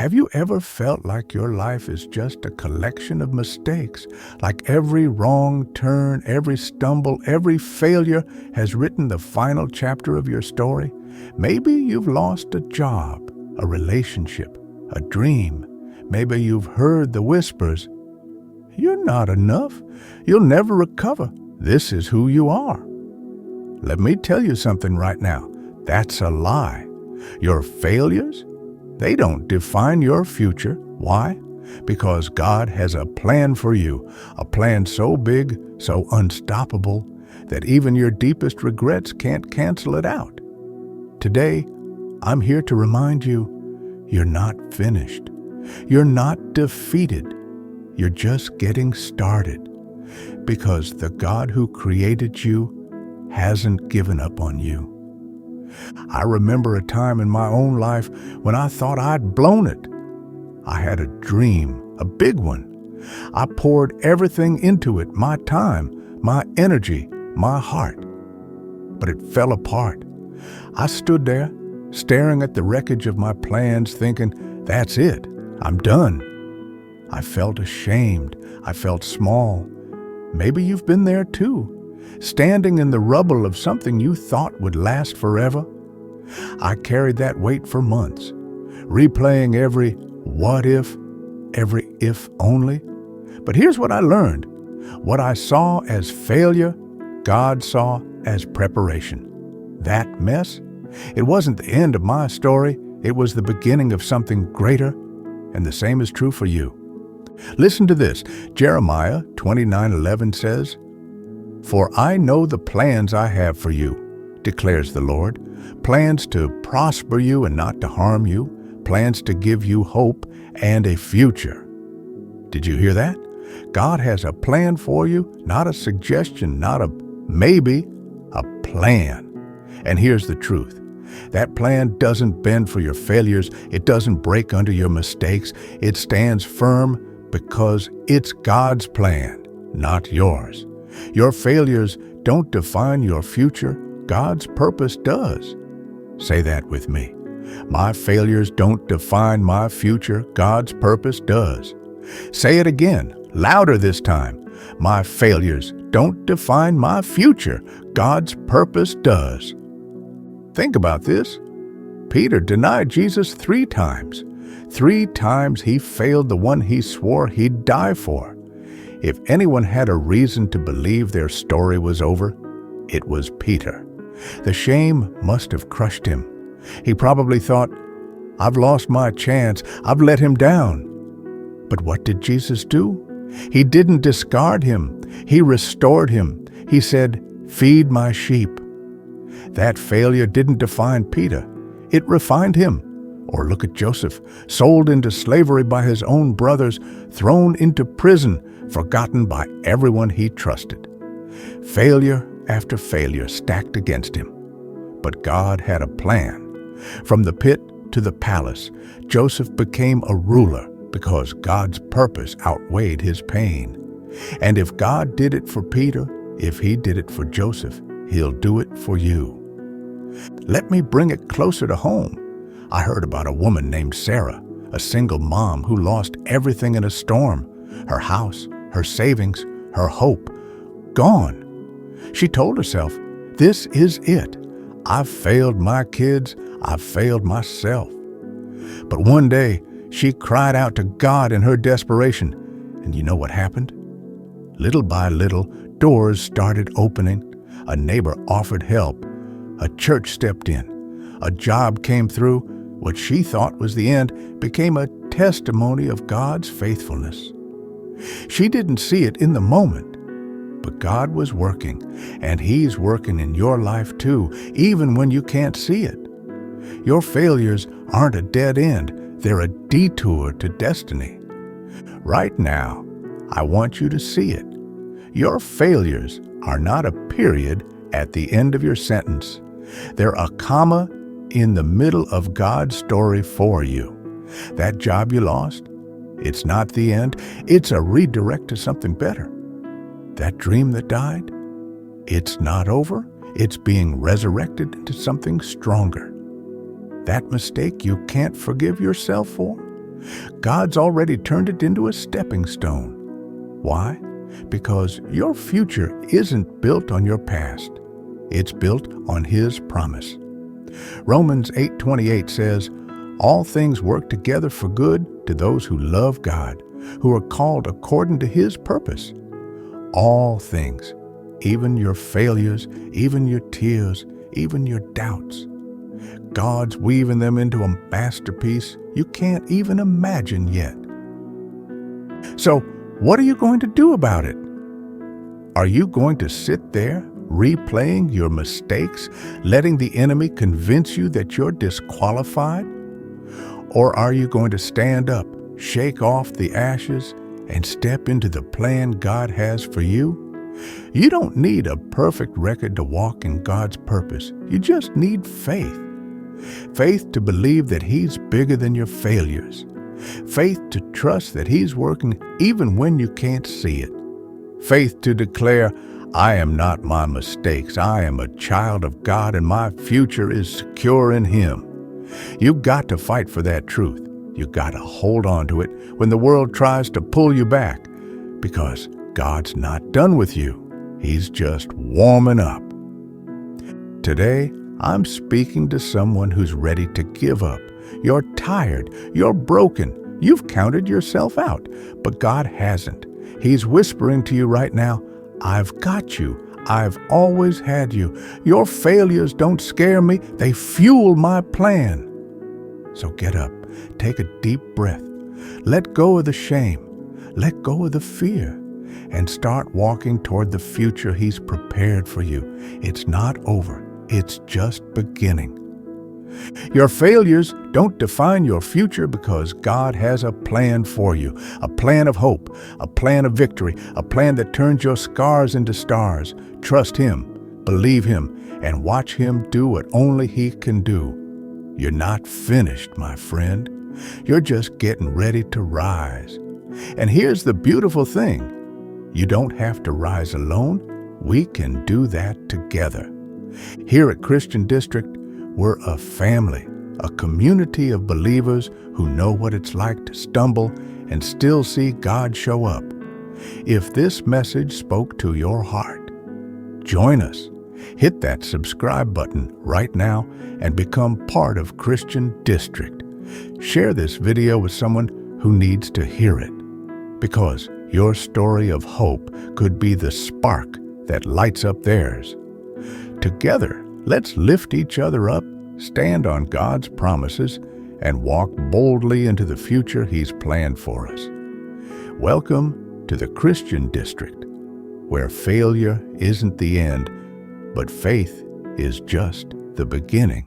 Have you ever felt like your life is just a collection of mistakes? Like every wrong turn, every stumble, every failure has written the final chapter of your story? Maybe you've lost a job, a relationship, a dream. Maybe you've heard the whispers, "You're not enough. You'll never recover. This is who you are." Let me tell you something right now. That's a lie. Your failures, they don't define your future. Why? Because God has a plan for you, a plan so big, so unstoppable, that even your deepest regrets can't cancel it out. Today, I'm here to remind you, you're not finished. You're not defeated. You're just getting started. Because the God who created you hasn't given up on you. I remember a time in my own life when I thought I'd blown it. I had a dream, a big one. I poured everything into it, my time, my energy, my heart. But it fell apart. I stood there, staring at the wreckage of my plans, thinking, that's it, I'm done. I felt ashamed. I felt small. Maybe you've been there too, standing in the rubble of something you thought would last forever. I carried that weight for months, replaying every what if, every if only. But here's what I learned. What I saw as failure, God saw as preparation. That mess, it wasn't the end of my story. It was the beginning of something greater, and the same is true for you. Listen to this. Jeremiah 29:11 says, "For I know the plans I have for you, declares the Lord, plans to prosper you and not to harm you, plans to give you hope and a future." Did you hear that? God has a plan for you, not a suggestion, not a maybe, a plan. And here's the truth. That plan doesn't bend for your failures. It doesn't break under your mistakes. It stands firm because it's God's plan, not yours. Your failures don't define your future. God's purpose does. Say that with me. My failures don't define my future. God's purpose does. Say it again, louder this time. My failures don't define my future. God's purpose does. Think about this. Peter denied Jesus 3 times. 3 times he failed the one he swore he'd die for. If anyone had a reason to believe their story was over, it was Peter. The shame must have crushed him. He probably thought, I've lost my chance. I've let him down. But what did Jesus do? He didn't discard him. He restored him. He said, "Feed my sheep." That failure didn't define Peter. It refined him. Or look at Joseph, sold into slavery by his own brothers, thrown into prison, forgotten by everyone he trusted. Failure after failure stacked against him. But God had a plan. From the pit to the palace, Joseph became a ruler because God's purpose outweighed his pain. And if God did it for Peter, if he did it for Joseph, he'll do it for you. Let me bring it closer to home. I heard about a woman named Sarah, a single mom who lost everything in a storm. Her house, her savings, her hope, gone. She told herself, this is it. I've failed my kids. I've failed myself. But one day, she cried out to God in her desperation. And you know what happened? Little by little, doors started opening. A neighbor offered help. A church stepped in. A job came through. What she thought was the end became a testimony of God's faithfulness. She didn't see it in the moment, but God was working, and He's working in your life too, even when you can't see it. Your failures aren't a dead end. They're a detour to destiny. Right now, I want you to see it. Your failures are not a period at the end of your sentence. They're a comma in the middle of God's story for you. That job you lost, it's not the end. It's a redirect to something better. That dream that died, it's not over. It's being resurrected into something stronger. That mistake you can't forgive yourself for, God's already turned it into a stepping stone. Why? Because your future isn't built on your past. It's built on His promise. Romans 8:28 says, "All things work together for good to those who love God, who are called according to His purpose." All things, even your failures, even your tears, even your doubts. God's weaving them into a masterpiece you can't even imagine yet. So, what are you going to do about it? Are you going to sit there replaying your mistakes, letting the enemy convince you that you're disqualified? Or are you going to stand up, shake off the ashes, and step into the plan God has for you? You don't need a perfect record to walk in God's purpose. You just need faith. Faith to believe that He's bigger than your failures. Faith to trust that He's working even when you can't see it. Faith to declare, "I am not my mistakes. I am a child of God and my future is secure in Him." You've got to fight for that truth. You've got to hold on to it when the world tries to pull you back, because God's not done with you. He's just warming up. Today, I'm speaking to someone who's ready to give up. You're tired. You're broken. You've counted yourself out, but God hasn't. He's whispering to you right now, "I've got you. I've always had you. Your failures don't scare me. They fuel my plan." So get up. Take a deep breath. Let go of the shame. Let go of the fear. And start walking toward the future He's prepared for you. It's not over. It's just beginning. Your failures don't define your future, because God has a plan for you, a plan of hope, a plan of victory, a plan that turns your scars into stars. Trust Him, believe Him, and watch Him do what only He can do. You're not finished, my friend. You're just getting ready to rise. And here's the beautiful thing. You don't have to rise alone. We can do that together. Here at Christian District, we're a family, a community of believers who know what it's like to stumble and still see God show up. If this message spoke to your heart, join us. Hit that subscribe button right now and become part of Christian District. Share this video with someone who needs to hear it, because your story of hope could be the spark that lights up theirs. Together, let's lift each other up, stand on God's promises, and walk boldly into the future He's planned for us. Welcome to the Christian District, where failure isn't the end, but faith is just the beginning.